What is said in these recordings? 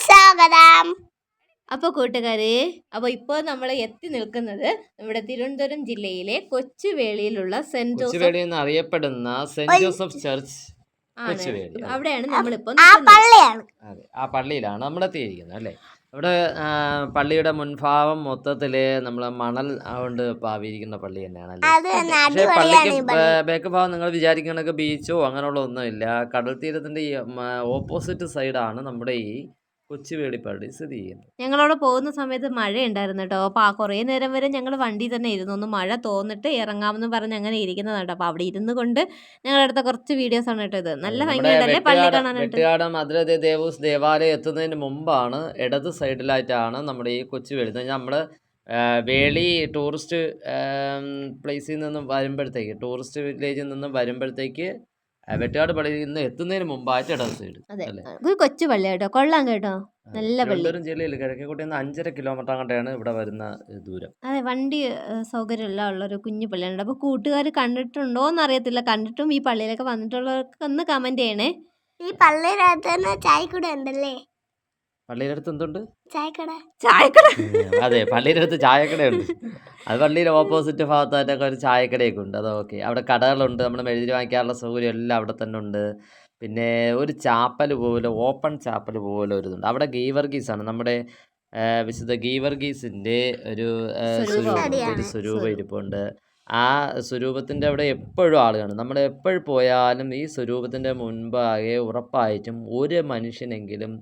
സ്വാഗതം. അപ്പോൾ കൂട്ടുകാരെ, അപ്പോൾ ഇപ്പോൾ നമ്മൾ എത്തി നിൽക്കുന്നത് നമ്മുടെ തിരുവനന്തപുരം ജില്ലയിലെ കൊച്ചുവേളിയിലുള്ള സെന്റ് ജോസഫ് അറിയപ്പെടുന്ന സെന്റ് ജോസഫ് ചർച്ച് കൊച്ചുവേളി. അവിടെയാണ് നമ്മളിപ്പോൾ അതെ, ആ പള്ളിയിലാണ് നമ്മൾ എത്തിയിരിക്കുന്നത് അല്ലേ. അവിടെ പള്ളിയുടെ മുൻഭാഗം മൊത്തത്തില് നമ്മള് മണൽ കൊണ്ട് പാവിയിരിക്കുന്ന പള്ളി തന്നെയാണ്. പക്ഷേ പള്ളിക്ക് ബാക്ക് ഭാഗം നിങ്ങൾ വിചാരിക്കണൊക്കെ ബീച്ചോ അങ്ങനെയുള്ള ഒന്നുമില്ല. കടൽ തീരത്തിന്റെ ഈ ഓപ്പോസിറ്റ് സൈഡാണ് നമ്മുടെ ഈ കൊച്ചുവേളി പള്ളി സ്ഥിതി ചെയ്യുന്നത്. ഞങ്ങളവിടെ പോകുന്ന സമയത്ത് മഴ ഉണ്ടായിരുന്നു കേട്ടോ. അപ്പോൾ കുറേ നേരം വരെ ഞങ്ങൾ വണ്ടി തന്നെ ഇരുന്നു. ഒന്ന് മഴ തോന്നിട്ട് ഇറങ്ങാമെന്ന് പറഞ്ഞ് അങ്ങനെ ഇരിക്കുന്നതാണ് കേട്ടോ. അപ്പോൾ അവിടെ ഇരുന്ന് കൊണ്ട് ഞങ്ങളെടുത്ത കുറച്ച് വീഡിയോസ് ആണ് കേട്ടോ. ഇത് നല്ല ഭംഗിയുണ്ടല്ലേ പള്ളി കാണാനായിട്ട്. വെട്ടുകാട് മധുര ദേവൂസ് ദേവാലയം എത്തുന്നതിന് മുമ്പാണ് ഇടത് സൈഡിലായിട്ടാണ് നമ്മുടെ ഈ കൊച്ചുവേളി. നമ്മൾ വേളി ടൂറിസ്റ്റ് പ്ലേസിൽ നിന്നും വരുമ്പോഴത്തേക്ക്, ടൂറിസ്റ്റ് വില്ലേജിൽ നിന്നും വരുമ്പോഴത്തേക്ക് വെട്ടുകാട് പള്ളിയിൽ നിന്ന് എത്തുന്നതിന് മുമ്പായിട്ട് ഇടത് സൈഡ്. ഒരു കൊച്ചു പള്ളി കേട്ടോ, കൊള്ളാം കേട്ടോ, നല്ല പള്ളി. തിരുവനന്തപുരം ജില്ലയിൽ കിഴക്കേക്കോട്ടയിൽ നിന്ന് 5.5 കിലോമീറ്റർ അങ്ങോട്ടാണ് ഇവിടെ വരുന്ന ദൂരം. അതെ, വണ്ടി സൗകര്യമുള്ള ഉള്ളൊരു കുഞ്ഞു പള്ളിയാണ്. അപ്പോൾ കൂട്ടുകാർ കണ്ടിട്ടുണ്ടോ എന്ന് അറിയത്തില്ല. കണ്ടിട്ടും ഈ പള്ളിയിലൊക്കെ വന്നിട്ടുള്ളവർക്ക് ഒന്ന് കമന്റ് ചെയ്യണേ. ഈ പള്ളിയുടെ ചായക്കട ഉണ്ടല്ലേ? പള്ളിയുടെ അടുത്ത് എന്തുണ്ട്? ചായക്കട. അതെ, പള്ളിയുടെ അടുത്ത് ചായക്കടയുണ്ട്. അത് പള്ളിയുടെ ഓപ്പോസിറ്റ് ഭാഗത്തായിട്ടൊക്കെ ഒരു ചായക്കടയൊക്കെ ഉണ്ട്. അത് ഓക്കെ. അവിടെ കടകളുണ്ട്, നമ്മൾ മെഴുതിരി വാങ്ങിക്കാനുള്ള സൗകര്യം എല്ലാം അവിടെ തന്നെ ഉണ്ട്. പിന്നെ ഒരു ചാപ്പൽ പോലെ, ഓപ്പൺ ചാപ്പൽ പോലെ ഒരു ഇതുണ്ട് അവിടെ. ഗീവർഗീസാണ് നമ്മുടെ വിശുദ്ധ ഗീവർഗീസിൻ്റെ ഒരു സ്വരൂപം ഇരിപ്പുണ്ട്. ആ സ്വരൂപത്തിൻ്റെ അവിടെ എപ്പോഴും ആളുകളാണ്. നമ്മൾ എപ്പോഴും പോയാലും ഈ സ്വരൂപത്തിൻ്റെ മുൻപാകെ ഉറപ്പായിട്ടും ഒരു മനുഷ്യനെങ്കിലും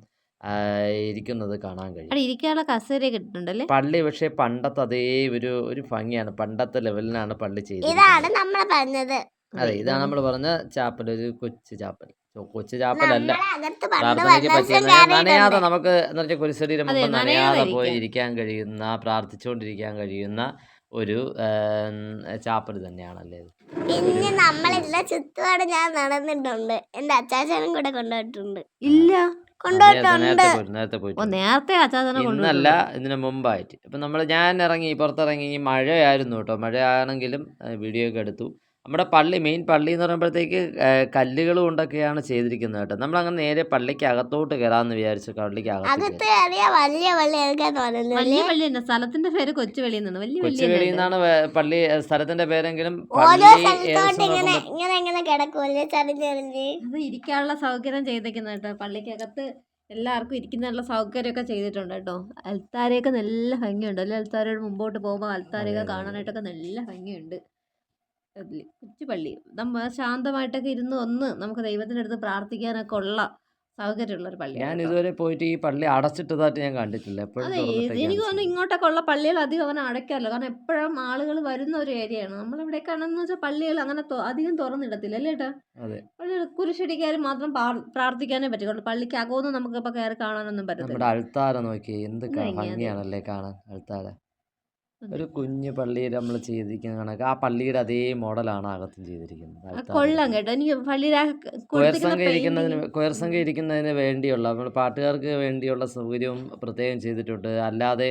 ഇരിക്കുന്നത് കാണാൻ കഴിയും. ഇരിക്കാനുള്ള കസേര കിട്ടുന്നുണ്ടല്ലേ പള്ളി. പക്ഷെ പണ്ടത്തെ അതേ ഒരു ഭംഗിയാണ്, പണ്ടത്തെ ലെവലിനാണ് പള്ളി ചെയ്തത്. അതെ, ഇതാണ് നമ്മൾ പറഞ്ഞ ചാപ്പൽ, ഒരു കൊച്ചു ചാപ്പൽ. കൊച്ചു ചാപ്പലല്ല, പ്രാർത്ഥനയ്ക്ക് പറ്റിയ നനയാതെ നമുക്ക് എന്ന് വെച്ചാൽ കുരിശടീരം മുമ്പ് നനയാതെ പോയി ഇരിക്കാൻ കഴിയുന്ന, പ്രാർത്ഥിച്ചുകൊണ്ടിരിക്കാൻ കഴിയുന്ന ഒരു ചാപ്പൽ തന്നെയാണല്ലേ. പിന്നെ നമ്മളില്ല ചുറ്റുപാട് ഞാൻ നടന്നിട്ടുണ്ട്. എന്റെ അച്ചാച്ചനും കൂടെ കൊണ്ടുപോയിട്ടുണ്ട്. ഇല്ല, നേരത്തെ പോയിട്ട് ഇന്നല്ല, ഇതിന് മുമ്പായിട്ട്. ഇപ്പം ഞാൻ പുറത്തിറങ്ങി, മഴയായിരുന്നു കേട്ടോ. മഴയാണെങ്കിലും വീഡിയോ ഒക്കെ എടുത്തു. നമ്മുടെ പള്ളി, മെയിൻ പള്ളി എന്ന് പറയുമ്പോഴത്തേക്ക് കല്ലുകൾ കൊണ്ടൊക്കെയാണ് ചെയ്തിരിക്കുന്നത് കേട്ടോ. നമ്മളങ്ങനെ നേരെ പള്ളിക്ക് അകത്തോട്ട് കയറാമെന്ന് വിചാരിച്ചു. പള്ളിക്ക് സ്ഥലത്തിന്റെ പേര് കൊച്ചുവേളി എന്നാണ്. കൊച്ചുവേളി എന്നാണ് പള്ളി സ്ഥലത്തിന്റെ പേരെങ്കിലും അത് ഇരിക്കാനുള്ള സൗകര്യം ചെയ്തേക്കുന്നത് കേട്ടോ. പള്ളിക്കകത്ത് എല്ലാവർക്കും ഇരിക്കുന്നതിനുള്ള സൗകര്യമൊക്കെ ചെയ്തിട്ടുണ്ട് കേട്ടോ. അൽത്താരയൊക്കെ നല്ല ഭംഗിയുണ്ട് അല്ലെ. അൽത്താരയുടെ മുമ്പോട്ട് പോകുമ്പോൾ അൽത്താരയൊക്കെ കാണാനായിട്ടൊക്കെ നല്ല ഭംഗിയുണ്ട്. കൊച്ചു പള്ളി നമ്മൾ ശാന്തമായിട്ടൊക്കെ ഇരുന്ന് നമുക്ക് ദൈവത്തിൻ്റെ അടുത്ത് പ്രാർത്ഥിക്കാനൊക്കെ ഉള്ള സൗകര്യമുള്ള ഒരു പള്ളി. ഞാൻ ഇതുവരെ പോയിട്ട് ഈ പള്ളി അടച്ചിട്ടതായിട്ട് ഞാൻ കണ്ടിട്ടില്ല. അതെ, എനിക്ക് തോന്നുന്നു ഇങ്ങോട്ടൊക്കെ ഉള്ള പള്ളികൾ അധികം അവനെ അടയ്ക്കാറില്ല. കാരണം എപ്പോഴും ആളുകൾ വരുന്ന ഒരു ഏരിയയാണ്. നമ്മളിവിടെയൊക്കെയാണെന്ന് വെച്ചാൽ പള്ളികൾ അങ്ങനെ അധികം തുറന്നിടത്തില്ല അല്ലേ ഏട്ടാ. പള്ളി കുരിശടിക്കാർ മാത്രം പ്രാർത്ഥിക്കാനേ പറ്റുള്ളൂ. പള്ളിക്ക് അകമൊന്നും നമുക്ക് ഇപ്പൊ കയറി കാണാനൊന്നും പറ്റത്തില്ല. നമ്മുടെ അൾത്താര നോക്കി എന്ത് ഭംഗിയാണല്ലേ കാണാൻ. അൾത്താര ഒരു കുഞ്ഞു പള്ളിയിൽ നമ്മൾ ചെയ്തിരിക്കുന്ന കണക്ക് ആ പള്ളിയുടെ അതേ മോഡലാണ് അകത്തും ചെയ്തിരിക്കുന്നത്. കൊള്ളാം കേട്ടോ. എനിക്ക് കൊയർ സംഘം ഇരിക്കുന്നതിന് വേണ്ടിയുള്ള, നമ്മൾ പാട്ടുകാർക്ക് വേണ്ടിയുള്ള സൗകര്യവും പ്രത്യേകം ചെയ്തിട്ടുണ്ട്. അല്ലാതെ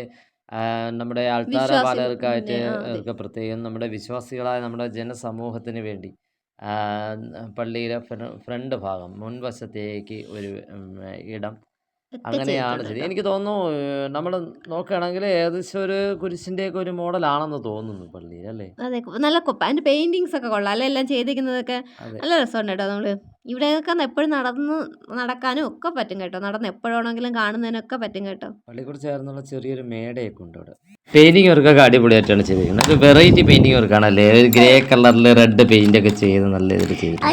നമ്മുടെ ആൾത്താര പാലകർക്കായിട്ട് ഒക്കെ പ്രത്യേകം, നമ്മുടെ വിശ്വാസികളായ നമ്മുടെ ജനസമൂഹത്തിന് വേണ്ടി പള്ളിയിലെ ഫ്രണ്ട് ഭാഗം, മുൻവശത്തേക്ക് ഒരു ഇടം അങ്ങനെയാണ് ശരി. എനിക്ക് തോന്നുന്നു നമ്മൾ നോക്കുകയാണെങ്കിൽ ഏകദേശം ഒരു കുരിശിന്റെ ഒക്കെ ഒരു മോഡലാണെന്ന് തോന്നുന്നു പള്ളിയിൽ അല്ലേ. അതെ, നല്ല അതിന്റെ പെയിന്റിങ്സ് ഒക്കെ കൊള്ളാം അല്ലെ. എല്ലാം ചെയ്തിരിക്കുന്നതൊക്കെ നല്ല രസമുണ്ട് കേട്ടോ. നമ്മള് ഇവിടെയൊക്കെ എപ്പോഴും നടക്കാനും ഒക്കെ പറ്റും കേട്ടോ. നടന്ന് എപ്പോഴാണെങ്കിലും കാണുന്നതിനൊക്കെ പറ്റും കേട്ടോ. പള്ളിക്കൂടെ ചേർന്നുള്ള ചെറിയൊരു മേടയൊക്കെ ഉണ്ട് അവിടെ. പെയിന്റിംഗ് വർക്കൊക്കെ അടിപൊളിയായിട്ടാണ് ചെയ്തിരിക്കുന്നത്. ഒരു വെറൈറ്റി പെയിന്റിംഗ് വർക്കാണല്ലേ. ഒരു ഗ്രേ കളറിൽ റെഡ് പെയിന്റ് ഒക്കെ ചെയ്ത് നല്ല ഇതിൽ ചെയ്തിട്ടുണ്ട്.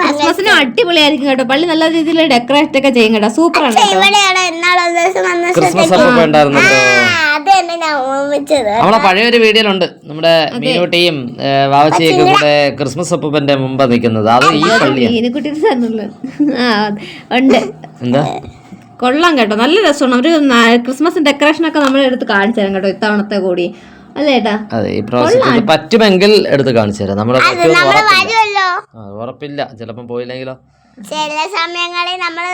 ക്രിസ്മസിന് അടിപൊളിയായിരിക്കും കേട്ടോ. പള്ളി നല്ല രീതിയിൽ ഡെക്കറേറ്റ് ഒക്കെ ചെയ്യും കേട്ടോ. സൂപ്പറാണ്. ക്രിസ്മസ് ഒക്കെ ഉണ്ടായിരുന്നല്ലോ. നമ്മളെ പഴയൊരു വീഡിയോയിലുണ്ട് നമ്മുടെ മീനുട്ടിയും വാവച്ചിയൊക്കെ കൂടെ ക്രിസ്മസ് അപ്പൂപ്പന്റെ മുമ്പ് നിൽക്കുന്നത്. അത് ഈ പള്ളിയാണ്. ഉണ്ട്. എന്താ കൊള്ളാം കേട്ടോ, നല്ല രസമാണ്. ഒരു ക്രിസ്മസ് ഡെക്കറേഷൻ ഒക്കെ നമ്മൾ എടുത്ത് കാണിച്ചു തരാം കേട്ടോ ഇത്തവണത്തെ കൂടി അല്ലേ ഏട്ടാ. അതെ, ഈ പ്രാവശ്യം പറ്റുമെങ്കിൽ എടുത്ത് കാണിച്ചു തരാം. നമ്മൾ ഉറപ്പില്ല, ചിലപ്പം പോയില്ലെങ്കിലോ. ചില സമയങ്ങളിൽ നമ്മൾ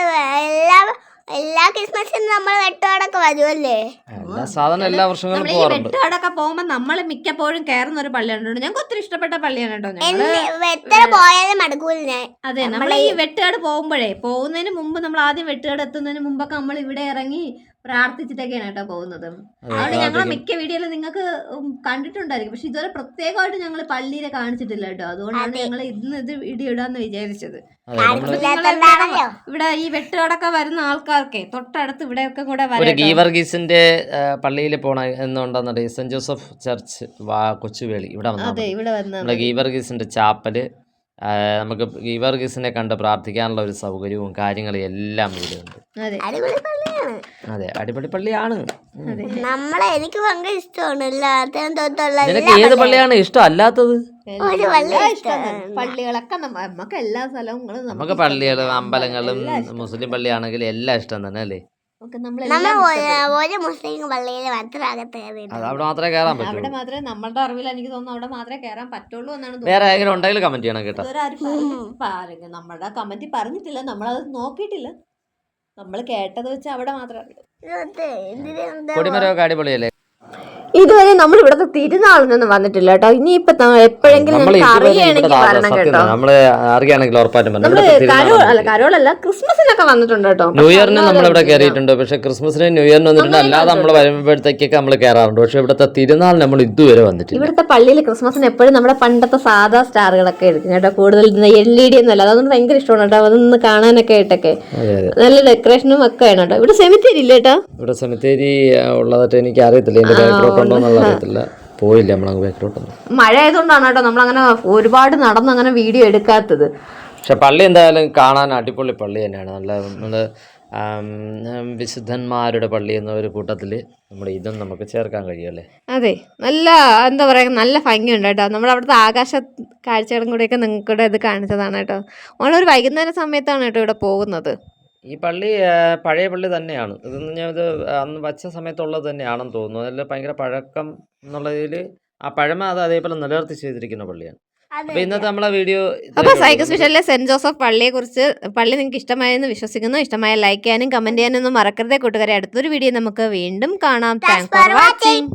എല്ലാം എല്ലാ ക്രിസ്മസിനും നമ്മൾ വെട്ടുകാടൊക്കെ വരുമല്ലേ? എല്ലാ സാധനം എല്ലാ വർഷങ്ങളും നമ്മൾ ഈ പോകാറുണ്ട്. വെട്ടുകാടൊക്കെ പോകുമ്പോ നമ്മൾ മിക്കപ്പോഴും കയറുന്ന ഒരു പള്ളിയാണ് കേട്ടോ. ഞങ്ങൾക്ക് ഒത്തിരി ഇഷ്ടപ്പെട്ട പള്ളിയാണ് കേട്ടോ. ഞങ്ങള് എത്ര പോയാലും മടുക്കൂല ഞാൻ. അതെ, നമ്മൾ ഈ വെട്ടുകാട് പോകുന്നതിന് മുമ്പ് നമ്മൾ ആദ്യം വെട്ടുകാട് എത്തുന്നതിന് മുമ്പൊക്കെ നമ്മൾ ഇവിടെ ഇറങ്ങി പ്രാർത്ഥിച്ചിട്ടൊക്കെയാണ് കേട്ടോ പോകുന്നത്. അതുകൊണ്ട് ഞങ്ങൾ മിക്ക വീഡിയോയിലും നിങ്ങൾക്ക് കണ്ടിട്ടുണ്ടായിരിക്കും. പക്ഷെ ഇതുവരെ പ്രത്യേകമായിട്ട് ഞങ്ങൾ പള്ളിയിലെ കാണിച്ചിട്ടില്ല കേട്ടോ. അതുകൊണ്ടാണ് ഞങ്ങൾ ഇന്ന് ഇത് വീഡിയോ ഇടാന്ന് വിചാരിച്ചത്. ഇല്ലാത്തതാണല്ലോ. ഇവിടെ ഈ വെട്ടുകാടൊക്കെ വരുന്ന ആൾക്കാർക്ക് തൊട്ടടുത്ത് ഇവിടെയൊക്കെ കൂടെ ഒരു വരാം. ഗീവർഗീസിന്റെ പള്ളിയിൽ പോണ എന്നുണ്ടെന്നുണ്ടെങ്കിൽ സെന്റ് ജോസഫ് ചർച്ച് കൊച്ചുവേളി ഇവിടെ വന്നാൽ അതെ, ഇവിടെ വന്ന നമ്മുടെ ഗീവർഗീസിന്റെ ചാപ്പല് നമുക്ക് ഗീവർഗീസിനെ കണ്ട് പ്രാർത്ഥിക്കാനുള്ള ഒരു സൗകര്യവും കാര്യങ്ങളും എല്ലാം ഇവിടെ ഉണ്ട്. അതെ, അടിപൊളി പള്ളിയാണ്. അതെ, അടിപൊളി പള്ളിയാണ്. നമ്മളെ എനിക്ക് ഭയങ്കര ഇഷ്ടമാണ് എല്ലാത്തിനും തൊട്ടുള്ള നിനക്ക് ഏത് പള്ളിയാണ് ഇഷ്ടം അല്ലാത്തത്? ഒരു പള്ളി പള്ളികളൊക്കെ നമുക്ക് എല്ലാ സ്ഥലങ്ങളും നമുക്ക് പള്ളികളും അമ്പലങ്ങളും മുസ്ലിം പള്ളിയാണെങ്കിലും എല്ലാം ഇഷ്ടം തന്നെ അല്ലേ? ഒരു മുസ്ലിം പള്ളിയിൽ മാത്രം അകത്ത് കയറിയിട്ടുണ്ട്. അത് അവിടെ മാത്രമേ കയറാൻ പറ്റൂ. അവിടെ മാത്രമേ നമ്മളുടെ അറിവിൽ എനിക്ക് തോന്നുന്നു അവിടെ മാത്രമേ കയറാൻ പറ്റുള്ളൂ എന്നാണ് വേറെ ആരെങ്കിലും ഉണ്ടെങ്കിൽ കമന്റ് ചെയ്യണം കേട്ടോ. നമ്മുടെ കമന്റ് പറഞ്ഞിട്ടില്ല, നമ്മളത് നോക്കിയിട്ടില്ല. നമ്മൾ കേട്ടത് വെച്ച് അവിടെ മാത്രമേ അറിയൂ. കൊടിമരമൊക്കെ അടിപൊളിയല്ലേ? ഇതുവരെ നമ്മൾ ഇവിടുത്തെ തിരുനാളിനൊന്നും വന്നിട്ടില്ല കേട്ടോ. ഇനിയിപ്പോ എപ്പോഴെങ്കിലും അറിയുകയാണെങ്കിൽ വരണം കേട്ടോ. നമ്മള് അറിയുകയാണെങ്കിൽ ഉറപ്പായിട്ടും കരോളല്ല, ക്രിസ്മസിനൊക്കെ വന്നിട്ടുണ്ട് കേട്ടോ. ന്യൂ ഇയറിന് നമ്മളിവിടെ കയറിയിട്ടുണ്ട്. പക്ഷെ ക്രിസ്മസിന് ന്യൂ ഇയറിന് വന്നിട്ടുണ്ട്. അല്ലാതെ നമ്മൾ വരുമ്പോഴത്തേക്കൊക്കെ നമ്മൾ കയറാറുണ്ട്. പക്ഷെ ഇവിടുത്തെ തിരുനാൾ നമ്മൾ ഇതുവരെ വന്നിട്ടില്ല. ഇവിടുത്തെ പള്ളിയിൽ ക്രിസ്മസിന് എപ്പോഴും നമ്മുടെ പണ്ടത്തെ സാധാ സ്റ്റാറുകളൊക്കെ എടുക്കും കേട്ടോ. കൂടുതൽ LED ഒന്നുമല്ല. അതൊന്നും ഭയങ്കര ഇഷ്ടമാണ് കേട്ടോ. അതൊന്ന് കാണാനൊക്കെ ആയിട്ടൊക്കെ നല്ല ഡെക്കറേഷനും ഒക്കെ ആണ് കേട്ടോ. ഇവിടെ സെമിത്തേരി ഇല്ല കേട്ടോ. ഇവിടെ സെമിത്തേരി ഉള്ളതായിട്ട് എനിക്ക് അറിയത്തില്ല. എന്റെ ബാക്ക്ഗ്രൗണ്ട് അറിയത്തില്ല, പോയില്ല നമ്മളങ്ങ് ബാക്കിലോട്ടൊന്നും. മഴ ആയതുകൊണ്ടാണ് കേട്ടോ നമ്മളങ്ങനെ ഒരുപാട് നടന്ന് അങ്ങനെ വീഡിയോ എടുക്കാത്തത്. പക്ഷെ പള്ളി എന്തായാലും കാണാൻ അടിപൊളി പള്ളി തന്നെയാണ്. നല്ല വിശുദ്ധന്മാരുടെ പള്ളി എന്ന ഒരു കൂട്ടത്തിൽ നമ്മുടെ ഇതും നമുക്ക് ചേർക്കാൻ കഴിയുമല്ലേ? അതെ, നല്ല എന്താ പറയുക, നല്ല ഭംഗിയുണ്ട് കേട്ടോ. നമ്മൾ അവിടുത്തെ ആകാശ കാഴ്ചകളും കൂടെയൊക്കെ നിങ്ങൾക്ക് കൂടെ ഇത് കാണിച്ചതാണ് കേട്ടോ. ഒരു വൈകുന്നേര സമയത്താണ് കേട്ടോ ഇവിടെ പോകുന്നത്. ഈ പള്ളി പഴയ പള്ളി തന്നെയാണ്. ഇതെന്ന് ഞാൻ ഇത് അന്ന് വച്ച സമയത്തുള്ളത് തന്നെയാണെന്ന് തോന്നുന്നു. അതിൽ ഭയങ്കര പഴക്കം എന്നുള്ളതിൽ ആ പഴമ അത് അതേപോലെ നിലനിർത്തി ചെയ്തിരിക്കുന്ന പള്ളിയാണ്. അപ്പോൾ ഇന്നത്തെ നമ്മളെ വീഡിയോ അപ്പോൾ സൈക്കോ സ്പെഷ്യലിലെ സെന്റ് ജോസഫ് പള്ളി നിങ്ങൾക്ക് ഇഷ്ടമായെന്ന് വിശ്വസിക്കുന്നു. ഇഷ്ടമായ ലൈക്ക് ചെയ്യാനും കമന്റ് ചെയ്യാനും ഒന്നും മറക്കരുതേ കൂട്ടുകാരെ. അടുത്തൊരു വീഡിയോ നമുക്ക് വീണ്ടും കാണാം. Thanks for watching.